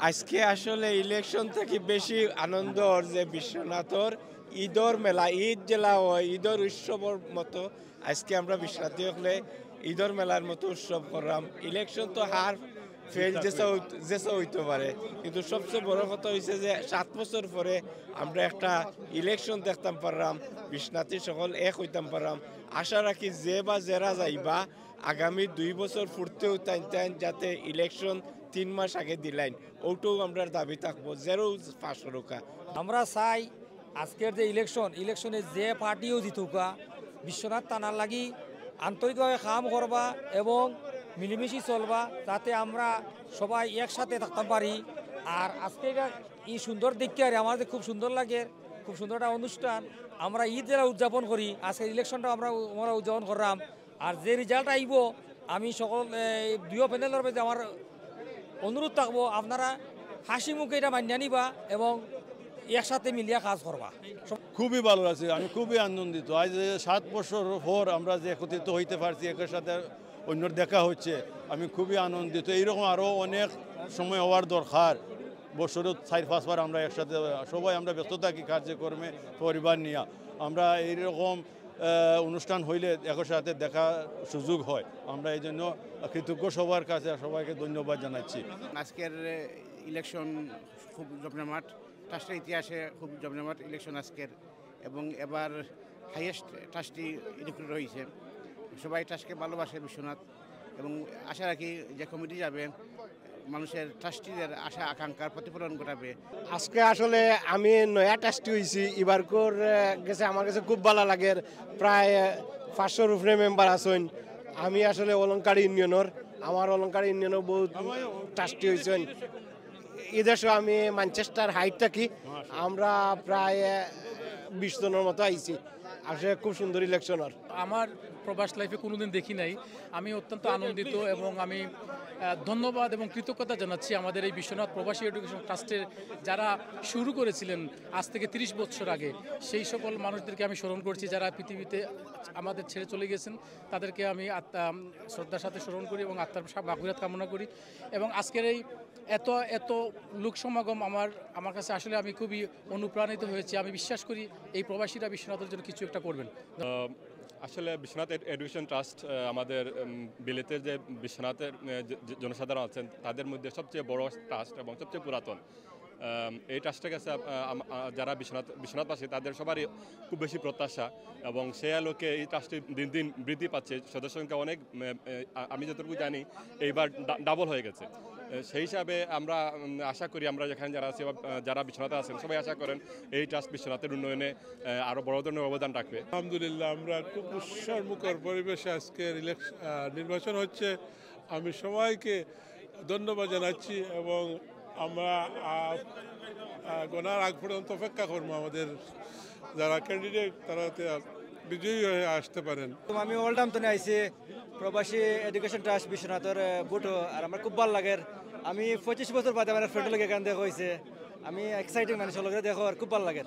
আজকে আসলে ইলেকশন থেকে বেশি আনন্দ ওর যে বিশ্বনাথর ঈদর মেলা, ঈদ জেলা হয় ঈদর উৎসবর মতো আজকে আমরা বিশ্বনাথী হলে ঈদর মেলার মতো উৎসব করলাম। ইলেকশন তো হার ফেল যেসা হইতে পারে, কিন্তু সবচেয়ে বড় কথা হয়েছে যে 7 বছর পরে আমরা একটা ইলেকশন দেখতাম পারলাম, বিশ্বনাথী সকল এক হইতাম পারলাম। আশা রাখি যে বা যারা যাইবা আগামী 2 বছর ফুটতেও টাইন যাতে ইলেকশন 3 মাস আগে দিলাইন, ওটাও আমরা দাবি থাকবো জেরো পাঁচ রোকা। আমরা চাই আজকের যে ইলেকশনে যে পার্টিও জিতুকা বিশ্বনাথ টানার লাগি আন্তরিকভাবে কাম করবা এবং মিলেমিশি চলবা, যাতে আমরা সবাই একসাথে থাকতে পারি। আর আজকে এই সুন্দর দেখতে আর আমাদের খুব সুন্দর লাগে, খুব সুন্দর একটা অনুষ্ঠান। আমরা ঈদ যারা উদযাপন করি, আজকে ইলেকশনটা আমরা উদযাপন করলাম। আর যে রেজাল্ট আইব, আমি সকল দুই প্যানেলের মধ্যে আমার অনুরোধ থাকবো, আপনারা হাসি মুখে এটা মানিয়ে নিবা এবং একসাথে মিলিয়া কাজ করবা। খুবই ভালো লাগছে, আমি খুবই আনন্দিত। আজ 7 বছর পর আমরা যে একত্রিত হইতে পারছি, একের সাথে অন্যর দেখা হচ্ছে, আমি খুবই আনন্দিত। এইরকম আরও অনেক সময় হওয়ার দরকার। বছরে 4-5 বার আমরা একসাথে সবাই আমরা ব্যস্ত থাকি কার্যক্রমে, পরিবার নিয়ে। আমরা এইরকম অনুষ্ঠান হইলে একের সাথে দেখা সুযোগ হয়। আমরা এই জন্য কৃতজ্ঞ সবার কাছে, সবাইকে ধন্যবাদ জানাচ্ছি। আজকের ইলেকশন খুব জমজমাট, ট্রাস্টের ইতিহাসে খুব জমজমাট ইলেকশন আজকের, এবং এবার হাইয়েস্ট ট্রাস্টি রিক্রুট হয়েছে। সবাই ট্রাস্টকে ভালোবাসে বিশ্বনাথ, এবং আশা রাখি যে কমিটি যাবে মানুষের ট্রাস্টিদের আশা আকাঙ্ক্ষার প্রতিফলন ঘটাবে। আজকে আসলে আমি নয়া ট্রাস্টি হয়েছি, এবার গেছে আমার কাছে খুব ভালো লাগে। প্রায় 500-র উপরে মেম্বার আছেন। আমি আসলে অলঙ্কার ইউনিয়নের, আমার অলঙ্কার ইউনিয়নও বহুত ট্রাস্টি হয়েছেন। এদেশে আমি ম্যানচেস্টার হাইট থাকি, আমরা প্রায় 20 জনের মতো আইছি। আসলে খুব সুন্দর ইলেকশন। আর আমার প্রবাস লাইফে কোনোদিন দেখি নাই। আমি অত্যন্ত আনন্দিত এবং আমি ধন্যবাদ এবং কৃতজ্ঞতা জানাচ্ছি আমাদের এই বিশ্বনাথ প্রবাসী এডুকেশন ট্রাস্টের যারা শুরু করেছিলেন আজ থেকে 30 বছর আগে। সেই সকল মানুষদেরকে আমি স্মরণ করছি যারা পৃথিবীতে আমাদের ছেড়ে চলে গেছেন। তাদেরকে আমি শ্রদ্ধার সাথে স্মরণ করি এবং আত্মার মাগফিরাত কামনা করি। এবং আজকের এই এত লোক সমাগম আমার কাছে আসলে আমি খুবই অনুপ্রাণিত হয়েছি। আমি বিশ্বাস করি এই প্রবাসীরা বিশ্বনাথের জন্য কিছু একটা করবেন। আসলে বিশ্বনাথ এডুকেশন ট্রাস্ট আমাদের বিলেতের যে বিশ্বনাথের জনসাধারণ আছেন তাদের মধ্যে সবচেয়ে বড় ট্রাস্ট এবং সবচেয়ে পুরাতন। এই ট্রাস্টের কাছে যারা বিশ্বনাথবাসী তাদের সবারই খুব বেশি প্রত্যাশা, এবং সেই আলোকে এই ট্রাস্টটি দিন দিন বৃদ্ধি পাচ্ছে। সদস্য সংখ্যা অনেক, আমি যতটুকু জানি এইবার ডাবল হয়ে গেছে। সেই হিসাবে আমরা আশা করি, আমরা যেখানে যারা আছি যারা বিশ্বনাথে আছেন সবাই আশা করেন এই ট্রাস্ট বিশ্বনাথের উন্নয়নে আরও বড় ধরনের অবদান রাখবে। আলহামদুলিল্লাহ, আমরা খুব উৎসবমুখর পরিবেশে আজকের নির্বাচন হচ্ছে। আমি সবাইকে ধন্যবাদ জানাচ্ছি এবং আমরা গণার আগ পর্যন্ত অপেক্ষা করবো আমাদের যারা ক্যান্ডিডেট তারা বিজয়ী হয়ে আসতে পারেন। আমি ওল্ডাম তো আইসি প্রবাসী এডুকেশন ট্রাস্ট বিশ্বনাথের বুটো, আর আমার খুব ভালো লাগে। আমি 25 বছর বাদে আমার ফ্রেন্ড লোক এখান থেকে হয়েছে। আমি এক্সাইটিং মানুষের লোকের দেখো আর খুব ভালো লাগে।